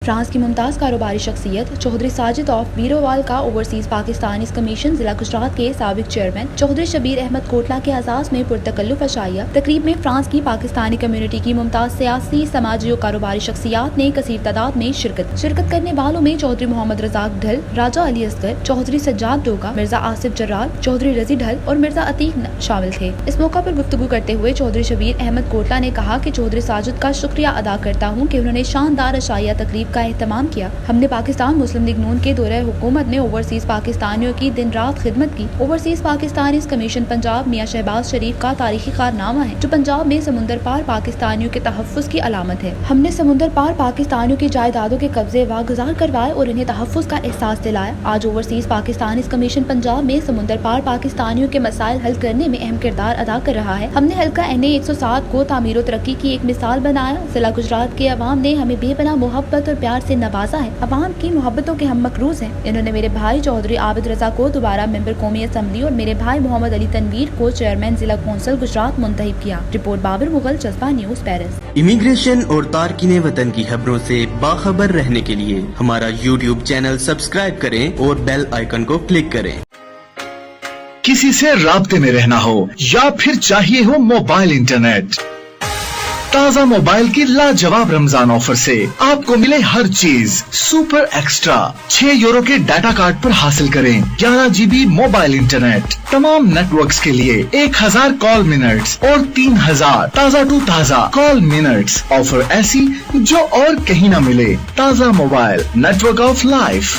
France کی ممتاز کاروباری شخصیت چودھری ساجد آف بیروال کا اوورسیز پاکستانیز کمیشن ضلع گجرات کے سابق چیئرمین چودھری شبیر احمد کوٹلا کے اعزاز میں پرتکلف عشائیہ تقریب میں فرانس کی پاکستانی کمیونٹی کی ممتاز سیاسی، سماجی اور کاروباری شخصیات نے کثیر تعداد میں شرکت کرنے والوں میں چودھری محمد رزاق ڈھل، راجہ علی اصغر، چودھری سجاد ڈوگا، مرزا آصف جرال، چودھری رضی ڈھل اور مرزا عتیق شامل تھے۔ اس موقع پر گفتگو کرتے ہوئے چودھری شبیر احمد کوٹلا نے کہا کہ چودھری ساجد کا شکریہ ادا کرتا ہوں کہ انہوں نے شاندار عشائیہ تقریب کا اہتمام کیا۔ ہم نے پاکستان مسلم لیگ نون کے دورہ حکومت میں اوورسیز پاکستانیوں کی دن رات خدمت کی۔ اوورسیز پاکستانیز کمیشن پنجاب میاں شہباز شریف کا تاریخی کارنامہ ہے جو پنجاب میں سمندر پار پاکستانیوں کے تحفظ کی علامت ہے۔ ہم نے سمندر پار پاکستانیوں کی جائیدادوں کے قبضے واگزار کروائے اور انہیں تحفظ کا احساس دلایا۔ آج اوورسیز پاکستانیز کمیشن پنجاب میں سمندر پار پاکستانیوں کے مسائل حل کرنے میں اہم کردار ادا کر رہا ہے۔ ہم نے حلقہ NA 107 کو تعمیر و ترقی کی ایک مثال بنایا۔ ضلع گجرات کے عوام نے ہمیں بے پناہ محبت اور پیار سے نوازا ہے۔ عوام کی محبتوں کے ہم مقروض ہیں۔ انہوں نے میرے بھائی چودھری عابد رضا کو دوبارہ ممبر قومی اسمبلی اور میرے بھائی محمد علی تنویر کو چیئرمین ضلع کونسل گجرات منتخب کیا۔ رپورٹ بابر مغل، جذبہ نیوز، پیرس۔ امیگریشن اور تارکین وطن کی خبروں سے باخبر رہنے کے لیے ہمارا YouTube چینل سبسکرائب کریں اور بیل آئیکن کو کلک کریں۔ کسی سے رابطے میں رہنا ہو یا پھر چاہیے ہو موبائل انٹرنیٹ، تازہ موبائل کی لاجواب رمضان آفر سے آپ کو ملے ہر چیز سپر ایکسٹرا۔ 6 یورو کے ڈیٹا کارڈ پر حاصل کریں 11 GB موبائل انٹرنیٹ، تمام نیٹ ورکس کے لیے 1000 کال منٹس اور 3000 تازہ ٹو تازہ کال منٹس۔ آفر ایسی جو اور کہیں نہ ملے۔ تازہ mobile network of life.